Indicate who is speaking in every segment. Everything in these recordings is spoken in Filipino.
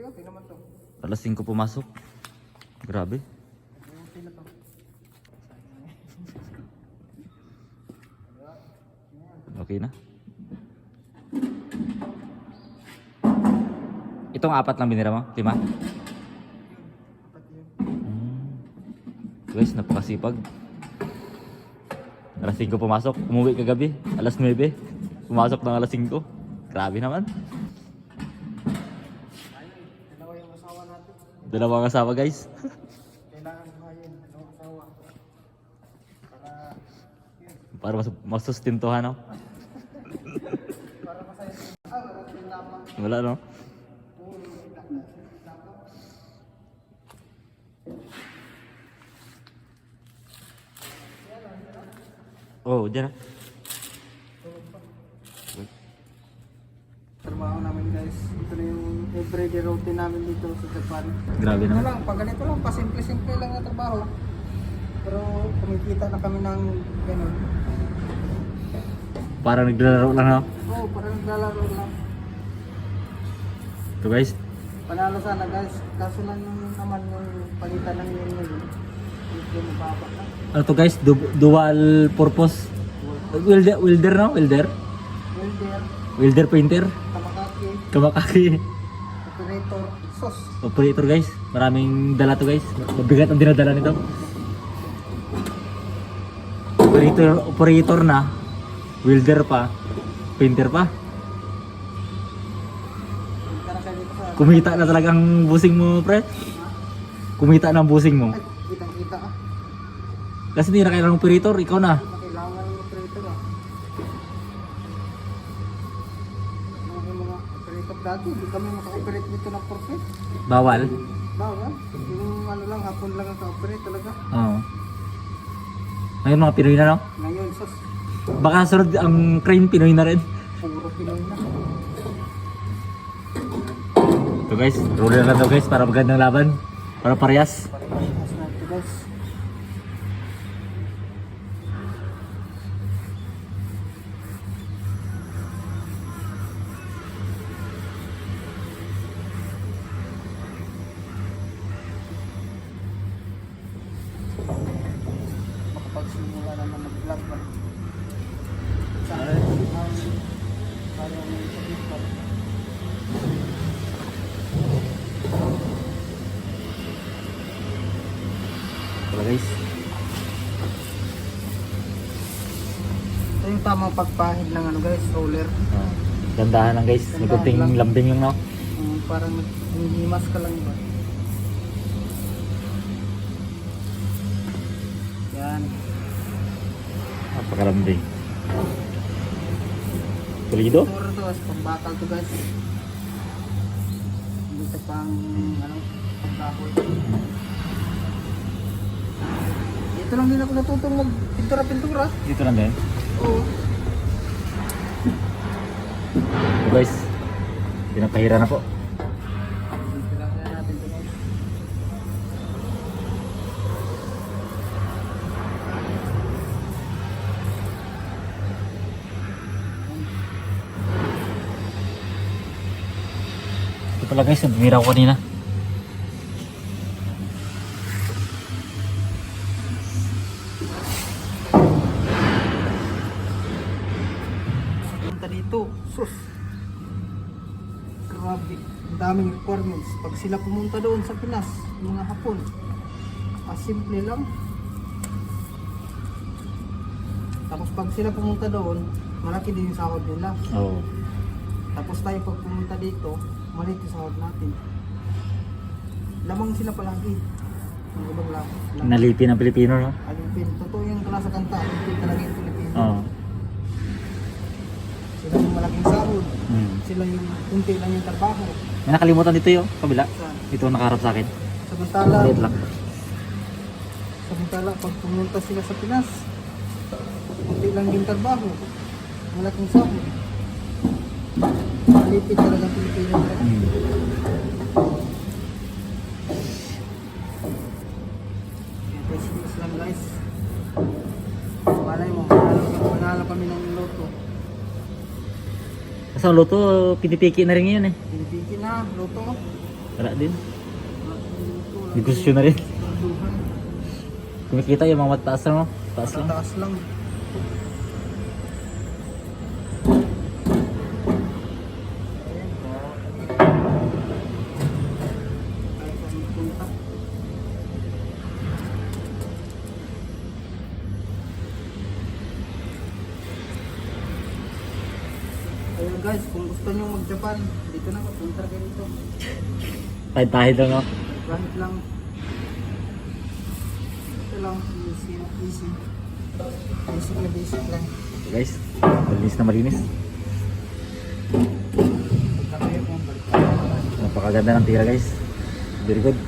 Speaker 1: Alas 5 pumasok. Grabe. Okay na. Itong 4 lang binira mo? 5? Guys, napakasipag. Alas 5 pumasok. Umuwi kagabi. Alas 9. Pumasok ng alas 5. Grabe naman. Dalawang asawa guys.
Speaker 2: Kailangan buhayin, dalawang asawa.
Speaker 1: Para masustentuhan, no?
Speaker 2: Para masaya. Wala din lamang.
Speaker 1: Wala, no? Oh, dyan na.
Speaker 2: Trabaho namin guys. Ito na yung everyday routine namin dito sa Japan.
Speaker 1: Grabe
Speaker 2: Ito
Speaker 1: naman.
Speaker 2: lang, pag ganito lang, pasimple-simple lang na trabaho. Pero kumikita na kami ng ganun.
Speaker 1: Parang naglalaro lang, no?
Speaker 2: Oo, parang naglalaro lang.
Speaker 1: Ito guys.
Speaker 2: Panalo sana guys. Kaso lang yung naman yung palitan ng yun ngayon. Yung mababa lang.
Speaker 1: Ano to guys? Dual purpose. Welder, no? Welder?
Speaker 2: Welder,
Speaker 1: Welder painter.
Speaker 2: Kamakaki,
Speaker 1: Kamakaki.
Speaker 2: operator, sos.
Speaker 1: Operator guys. Maraming dala to guys. Mabigat ang dinadala nito. Operator na. Welder pa. Painter pa.
Speaker 2: Punta na kayo dito sa...
Speaker 1: Kumita na talagang busing mo, pre. Kumita na ang busing mo.
Speaker 2: Ay, kitang-kita ah.
Speaker 1: Kasi hindi na kailangan operator, ikaw na.
Speaker 2: Kailangan ng operator ah. Yung mga operator dati, hindi kami maka-operate dito ng perfect.
Speaker 1: Bawal.
Speaker 2: Bawal. Yung ano lang, hapon lang ang ka-operate talaga.
Speaker 1: Oo. Ngayon mga Pinoy na, no?
Speaker 2: Ngayon, sos,
Speaker 1: Baka sunod ang crane Pinoy na rin.
Speaker 2: puro Pinoy na.
Speaker 1: Ito guys, roller na to guys para magandang laban. Para parehas.
Speaker 2: Parehas na ito guys. Makapagsimula na mag-vlog ba? Sana ang parang ito.
Speaker 1: Ito guys.
Speaker 2: Ito yung tamang pagpahid ng ano guys, roller.
Speaker 1: Gandahan lang guys. May kunting lambing lang, no?
Speaker 2: Parang hinihimas ka lang ba? Yan.
Speaker 1: Napakalambing. Pulido?
Speaker 2: Puro to, pambakal to guys. Hindi ito pang ano, pangkahoy. Ito lang din ako natutong mag-pintura-pintura.
Speaker 1: Dito lang din.
Speaker 2: Oo.
Speaker 1: Ito guys. Pinapahira na po.
Speaker 2: Pintura natin ito guys.
Speaker 1: Ito pala guys, yung bumira ko kanina.
Speaker 2: Punta dito, sus. Grabe, ang daming requirements. Pag sila pumunta doon sa Pinas, mga Hapon, simple lang. Tapos pag sila pumunta doon, malaki din yung sahod nila.
Speaker 1: Oo.
Speaker 2: Tapos tayo pag pumunta dito, maliit yung sahod natin. Lamang sila palagi. Ang ibang lang.
Speaker 1: Nalipin ng Pilipino, no?
Speaker 2: Alipin. Totoo yung kala sa kanta. Alipin talaga yung Pilipino.
Speaker 1: Oo.
Speaker 2: Sila yung malaking sahod. Sila yung kunti lang yung trabaho.
Speaker 1: May nakalimutan dito yung kabila.
Speaker 2: Saan?
Speaker 1: Ito ang nakaharap sa akin.
Speaker 2: Samantala,
Speaker 1: Wait lang.
Speaker 2: pag pumunta sila sa Pinas, kunti lang yung trabaho. Malaking sahod. Alipin talaga ang Pilipino. Business lang guys. Malay mo, manalo kami ng loto.
Speaker 1: Sa luto, pinipiki na rin ngayon eh.
Speaker 2: Pinipiki na, loto.
Speaker 1: Wala din. Negosyo na rin. Kumikita yung mga mataas lang, no? Taas lang.
Speaker 2: Taas lang. Ayun guys, kung gusto nyo mag-Japan, dito na punta kayo dito.
Speaker 1: Tahid-tahid lang, no?
Speaker 2: Kahit lang. Ito lang, easy. Basic na basic lang.
Speaker 1: Okay, guys, malinis na malinis.
Speaker 2: Punta kayo kung balik.
Speaker 1: Napakaganda ng tira, guys. Very good.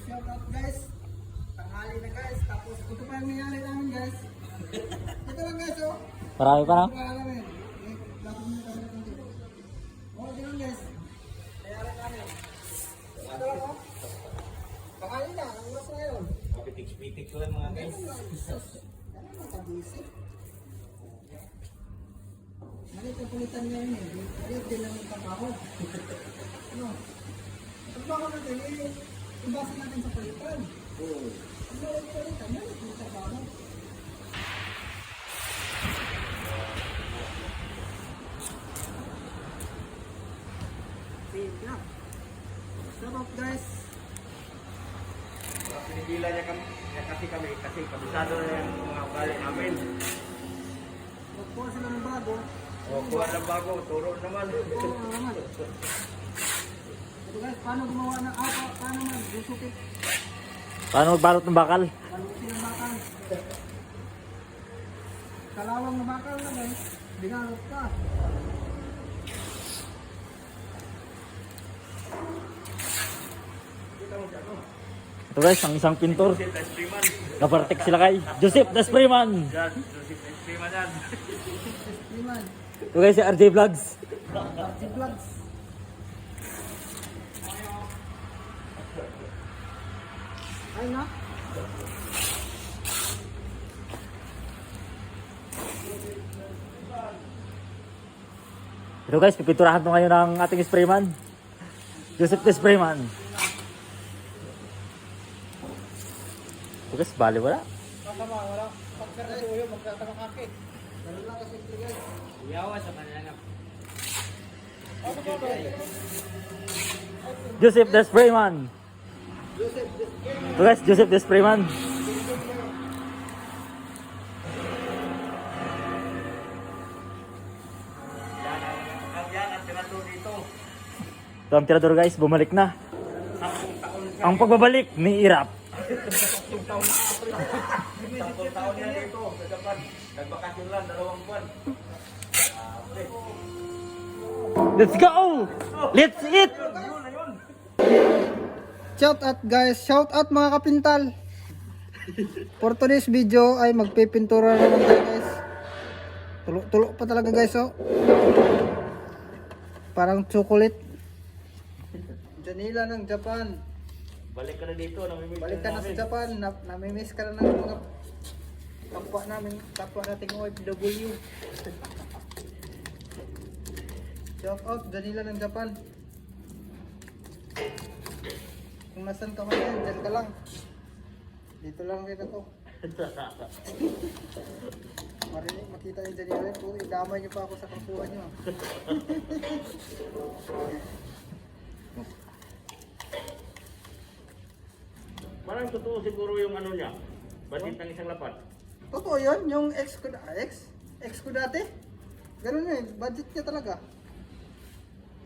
Speaker 2: Shout out guys. Tanghali na guys. Tapos ito pa yung nangyari namin guys. Ito lang guys oh.
Speaker 1: Marami pa, no?
Speaker 2: Tanghali namin. Dapat mo kami na kundi. Oh, ito lang guys. Nangyari namin. Ito lang oh. Tanghali na. Ang oras na yun.
Speaker 3: Pitik-pitik ko lang mga guys.
Speaker 2: Ano ang kabisi? Nakita pulitan niya yun eh. Ayun din lang yung trabaho. Ano? Trabaho natin eh. Ibasa natin sa pulitan. Oo. Ang lawag pulitan, yan yung trabaho. Sige na. Shout out guys.
Speaker 3: Pinipila niya kasi kami kasi kabisado na yung mga ugali namin.
Speaker 2: Magkuha sila ng bago.
Speaker 3: O kuha ng bago, turo naman.
Speaker 2: Oo naman. Ito guys, paano gumawa ng paano man? Busukit.
Speaker 1: Paano magbalot ng bakal?
Speaker 2: Balutin ng bakal. Kalawang na bakal na guys. Binalot ka.
Speaker 1: Ito, guys, ang isang pintor.
Speaker 3: That's Freeman.
Speaker 1: Napartek sila kay Joseph Despreman.
Speaker 3: Yan, Joseph and Freeman yan.
Speaker 2: Iman.
Speaker 1: Ito, guys, si RJ Vlogs.
Speaker 2: Si Vlogs. Ay na.
Speaker 1: Ito, guys, pipinturahan to ngayon ng ating sprayman. Joseph Despreman. Ito, guys, bali wala.
Speaker 2: Kasama, wala. Pagka kasi uyo, magkatama kaki. Ganun lang kasi guys.
Speaker 3: Yawa sa kanila.
Speaker 2: Ano ba ba?
Speaker 1: Joseph Despreman. Ito, guys, Joseph Despreman.
Speaker 3: Yan ang tinato dito.
Speaker 1: Ito ang tirador, guys, bumalik na.
Speaker 3: 10 taon siya.
Speaker 1: Ang pagbabalik ni Irap.
Speaker 3: 10 taon yan dito. Sa Japan. Nagbakasyon lang, 2 buwan.
Speaker 1: Let's go! Let's eat!
Speaker 2: Shout out guys, shout out mga kapintal. For today's video ay magpipintura naman tayo guys. Tulo pa talaga guys oh. Parang chocolate. Janila ng Japan.
Speaker 3: Balik ka na dito. Namimiss
Speaker 2: Balik ka na sa Japan. Namimiss ka na ng mga kapwa nating OFW. Shout out Janila ng Japan. Kung nasan ka man yan, dyan ka lang. Dito lang kita to. Marinig, makita yung Janila. Idamay niyo pa ako sa kampuhan niyo.
Speaker 3: Parang totoo siguro yung ano niya. Batit ng isang lapat.
Speaker 2: Totoo yun, yung ex ko dati. Ganun yun, budget niya talaga.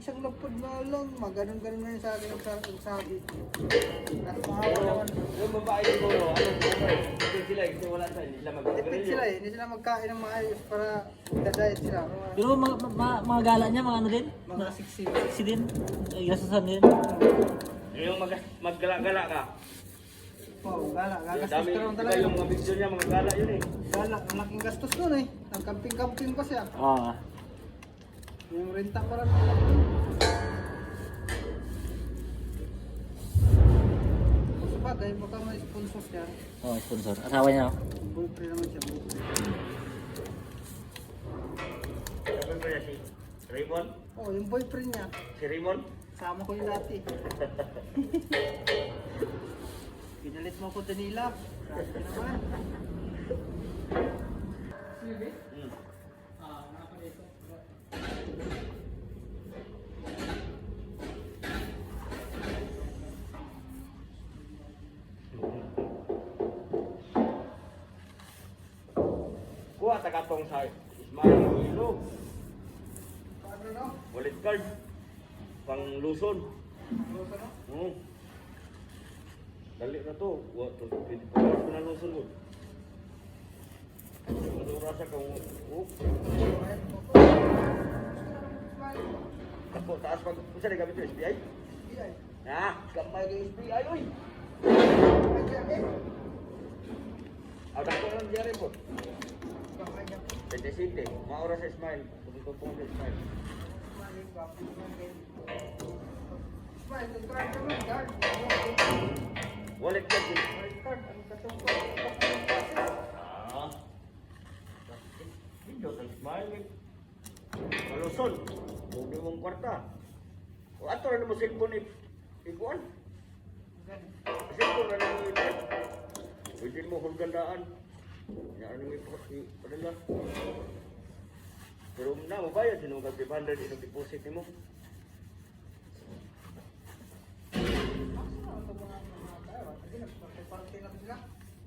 Speaker 2: Isang lapod na lang, maganon-ganon ngayon sa akin ang sabi. Nakakahawa naman.
Speaker 3: Yung babae siguro, hindi sila, kasi wala sa hindi sila
Speaker 2: Tipid
Speaker 3: mag-grilyo.
Speaker 2: sila eh, hindi sila magkain ng maayos para magda-diet sila.
Speaker 1: Pero mga gala niya, mga ano din?
Speaker 2: Mga siksi.
Speaker 1: Si din. Ay, grasasan din.
Speaker 3: Yung maggala-gala ka.
Speaker 2: Wow, gala.
Speaker 3: Yung
Speaker 2: Gagastos
Speaker 3: dami,
Speaker 2: ka naman
Speaker 3: diba
Speaker 2: talaga.
Speaker 3: yung mga video niya, mga gala yun eh.
Speaker 2: Gala, ang laking gastos nun eh. Nagkamping-kamping pa siya.
Speaker 1: Oo.
Speaker 2: Yung renta ko lang. Sa bagay, baka may sponsor siya.
Speaker 1: Oh, sponsor. Asawa niya. Oh.
Speaker 2: Boyfriend naman siya.
Speaker 3: Sabi ko niya si Raymond.
Speaker 2: Oh, yung boyfriend niya.
Speaker 3: Si Raymond.
Speaker 2: Sama ko yung dati. Pinalit mo ko Danila. Grabe ka naman.
Speaker 3: Hmm. Kuha tagatong sa Ismail Ilo.
Speaker 2: Paano no?
Speaker 3: Wallet card. Pang Luzon.
Speaker 2: Rosa no?
Speaker 3: Dali na to. 24 hours na Luzon mo. Madura sa kung... Ako, taas pag... Kung saan gamit yung SBI?
Speaker 2: SBI.
Speaker 3: Gamay yung SBI, oy!
Speaker 2: Ay, grabe.
Speaker 3: Ang dako lang diyari po.
Speaker 2: Kamay niya po.
Speaker 3: Pwede sinte. Maura sa Ismail. Pagkutupong sa Ismail.
Speaker 2: Smile, grabe naman din. Smile, yung card naman, card.
Speaker 3: Wallet card din.
Speaker 2: Card, card. Ang katong ko. Baka yung process.
Speaker 3: Hindi sa Ismail. Maluson. Huwag mong kwarta. O ato na mo cellphone ikuan. Cellphone na mo ito. Pwede mo hulgandaan. Yan mo ipadala. Pero na mo bayad. Sino mo kag-500 yung deposit mo?
Speaker 2: Parte lang sila.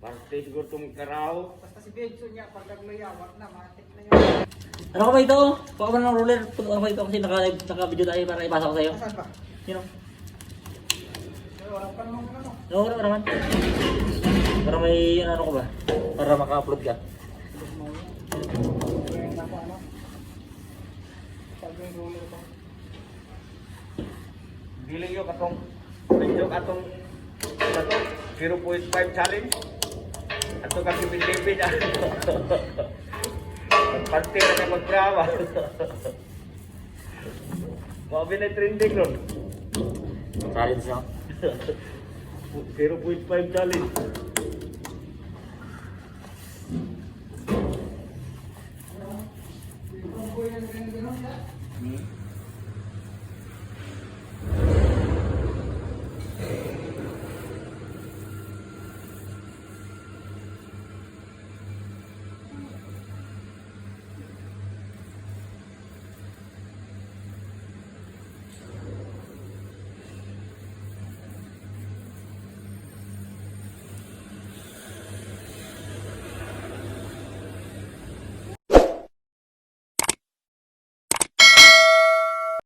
Speaker 3: Parte siguro itong karaho.
Speaker 2: Basta si Benzo niya, pag naglayawak na, matik na yun.
Speaker 1: Ano ka ba ito? Baka ba ng roller? Punta ka ba ito kasi naka-video tayo para ipasa ko sa'yo.
Speaker 2: Saan ba?
Speaker 1: Yun o.
Speaker 2: Pero wala pa naman ano.
Speaker 1: Oo, wala naman. Para may ano ko ba? Para maka-upload ka.
Speaker 2: Kaya na po ano. Sabi yung roller ko.
Speaker 3: Dili yung katong video katong kato 0.5 challenge. Ato kasi bilibid ah. Parte na na magdrama. Mabi na trending nun.
Speaker 1: Challenge lang.
Speaker 3: 0.5 challenge.
Speaker 2: Yung boy na ganun siya.